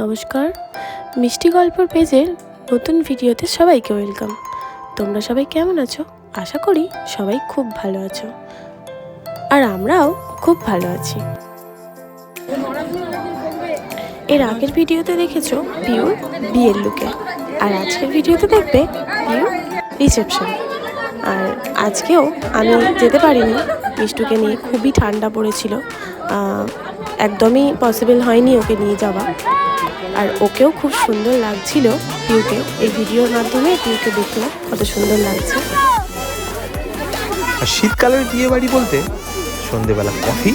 নমস্কার, মিষ্টি গল্পর পেজের নতুন ভিডিওতে সবাইকে ওয়েলকাম। তোমরা সবাই কেমন আছো? আশা করি সবাই খুব ভালো আছো, আর আমরাও খুব ভালো আছি। এর আগের ভিডিওতে দেখেছো পিউর বিয়ের লুকে, আর আজকের ভিডিওতে দেখবে পিউর রিসেপশন। আর আজকেও আমি যেতে পারিনি, মিষ্টুকে নিয়ে খুবই ঠান্ডা পড়েছিল, একদমই পসিবল হয়নি ওকে নিয়ে যাওয়া। আর ওকেও খুব সুন্দর লাগছিল পিউকে, এই ভিডিওর মাধ্যমে পিউকে দেখলাম কত সুন্দর লাগছে। আর শীতকালের বিয়ে বাড়ি বলতে সন্ধেবেলা কফি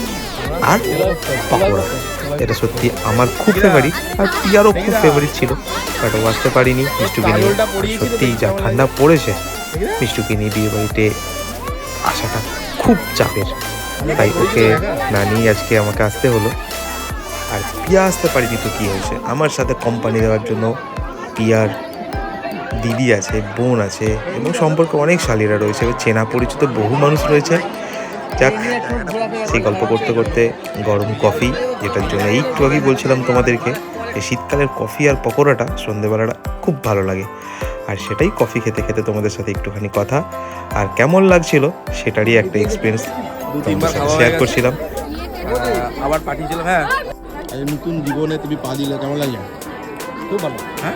আর পকোড়া, এটা সত্যি আমার খুব ফেভারিট, আর পিয়ারও খুব ফেভারিট ছিল, বাট ও আসতে পারিনি মিষ্টুকে নিয়ে। সত্যিই যা ঠান্ডা পড়েছে, মিষ্টুকে নিয়ে বিয়ে বাড়িতে আসাটা খুব চাপের, তাই ওকে না নিয়ে আজকে আমাকে আসতে হলো। আর পিয়া আসতে পারিনি তো কী হয়েছে, আমার সাথে কোম্পানি দেওয়ার জন্য পিয়ার দিদি আছে, বোন আছে, এবং সম্পর্কে অনেক শালীরা রয়েছে, চেনা পরিচিত বহু মানুষ রয়েছে। যাক, সেই গল্প করতে করতে গরম কফি, যেটার জন্য একটু আগেই বলছিলাম তোমাদেরকে, এই শীতকালের কফি আর পকোড়াটা সন্ধ্যেবেলাটা খুব ভালো লাগে, আর সেটাই কফি খেতে খেতে তোমাদের সাথে একটুখানি কথা আর কেমন লাগছিল সেটারই একটা এক্সপিরিয়েন্স শেয়ার করছিলাম। আবার পাঠিয়েছিলাম। হ্যাঁ, নতুন জীবনে তুমি পা দিলে কেমন লাগছে? খুব ভালো। হ্যাঁ,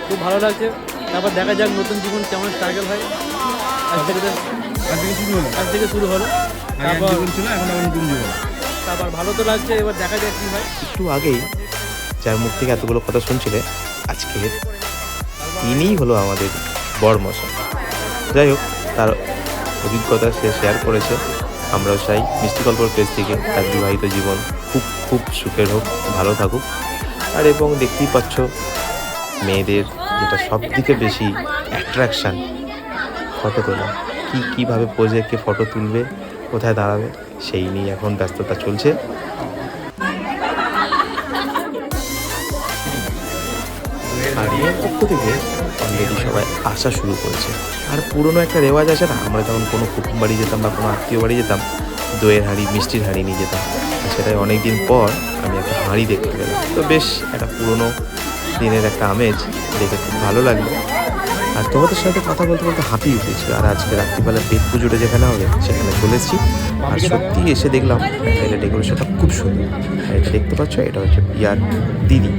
খুব ভালো লাগছে। তারপর দেখা যাক নতুন জীবন কেমন স্ট্রাগল হয়। আজ থেকে শুরু হলো, তারপর ছিল, এখন আবার নতুন জীবন। তারপর ভালো তো লাগছে, এবার দেখা যাক কী হয়। একটু আগেই যার মুখ থেকে এতগুলো কথা শুনছিলে, আজকে তিনিই হলো আমাদের বরমশাই। যাই হোক, তার অভিজ্ঞতা সে শেয়ার করেছে। আমরাও চাই মিষ্টি গল্পর পেজ থেকে তার বিবাহিত জীবন খুব খুব সুখের হোক, ভালো থাকুক। আর এবং দেখতেই পাচ্ছ মেয়েদের যেটা সব থেকে বেশি অ্যাট্রাকশান, ফটো তোলা, কীভাবে পোজে কে ফটো তুলবে, কোথায় দাঁড়াবে, সেই নিয়ে এখন ব্যস্ততা চলছে। আর এর পক্ষ থেকে অলরেডি সবাই আসা শুরু করেছে। আর পুরনো একটা রেওয়াজ আছে না, আমরা যখন কোনো কুটুম বাড়ি যেতাম বা কোনো আত্মীয় বাড়ি যেতাম, দইয়ের হাঁড়ি, মিষ্টির হাঁড়ি নিয়ে যেতাম। সেটাই অনেক দিন পর আমি একটা হাঁড়ি দেখতে পেলাম, তো বেশ একটা পুরনো দিনের একটা আমেজ দেখে খুব ভালো লাগলো। আর তোমাদের সাথে কথা বলতে বলতে হাঁপিয়ে উঠেছি। আর আজকে রাত্রিবেলা পেট পুজোটা যেখানে হবে সেখানে চলেছি, আর সত্যি এসে দেখলাম প্যান্ডেলের ডেকোরেশনটা খুব সুন্দর। আর এটা দেখতে পাচ্ছ, এটা হচ্ছে পিয়ার দিদি।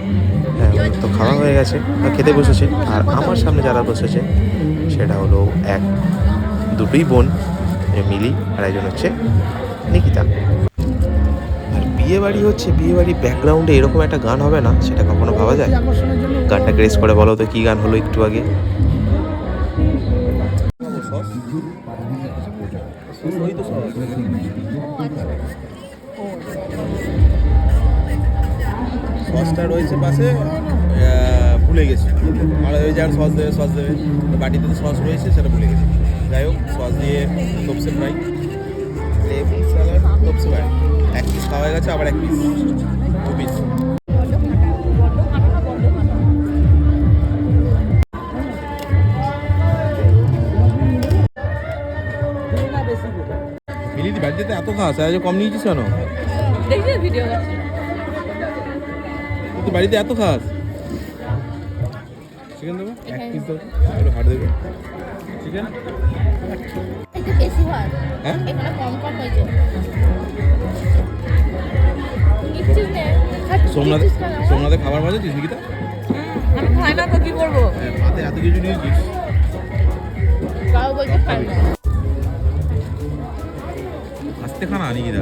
হ্যাঁ, তো খাওয়া হয়ে গেছে, খেতে বসেছে। আর আমার সামনে যারা বসেছে সেটা হলো দুটোই বোন, মিলি, আর একজন হচ্ছে নিকিতা। আর বিয়ে বাড়ি হচ্ছে, বিয়ে বাড়ি ব্যাকগ্রাউন্ডে এরকম একটা গান হবে না, সেটা কখনো ভাবা যায়? গানটা গ্রেস করে বলো তো, কী গান হলো একটু আগে? সসটা রয়েছে পাশে, ভুলে গেছি। আর ওই যার সস দেবে, বাটিতে তো সস রয়েছে, সেটা ভুলে গেছি। যাই হোক, সস দিয়ে তপসে ফ্রাই, লেবু স্যালাড, তপসে ফ্রাই, এক পিস খাওয়া হয়ে গেছে, আবার এক পিস, 2 পিস। মিলিদি বাড়িতে এত খাস, আজ কম নিয়েছিস কেন? তুই বাড়িতে এত খাস। চিকেন দেবো, এক পিস দেবো, একটু হাট দেবে। চিকেন একটু বেশি হয়, হ্যাঁ, এখানে কম কম হয়েছে। কিচ্ছু নেই, সোমনাথে খাবার বাজে তুই নিকিতা? আমি খাই না তো কি করবো? হাতে এত কিছু নিয়েছিস। তাও বলতে খাই না। আস্তে খানা নিকিতা।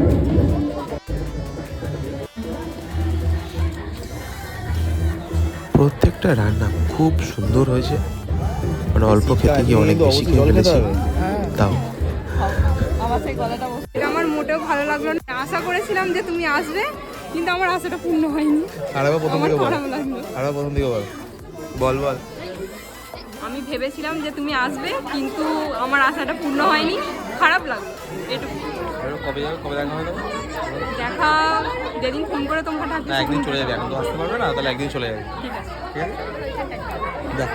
প্রত্যেকটা রান্না খুব সুন্দর হয়েছে, মানে অল্প খেতে গিয়ে অনেক বেশি খেয়ে ফেলেছি। তাও আমার মোটেও ভালো লাগলো না। আশা করেছিলাম যে তুমি আসবে, কিন্তু আমার আশাটা পূর্ণ হয়নি। আরেকবার প্রথম আমার থেকে বল, খারাপ লাগলো। আরেকবার প্রথম থেকে বল, বল বল। আমি ভেবেছিলাম যে তুমি আসবে, কিন্তু আমার আশাটা পূর্ণ হয়নি, খারাপ লাগলো এটুকু। কবে যাবে, কবে দেখা হবে? দেখা যেদিন ফোন করে তোমাকে ডাকি। একদিন চলে যাবে, এখন তো আসতে পারবে না, তাহলে একদিন চলে যাবে। ঠিক আছে, ঠিক আছে, যা।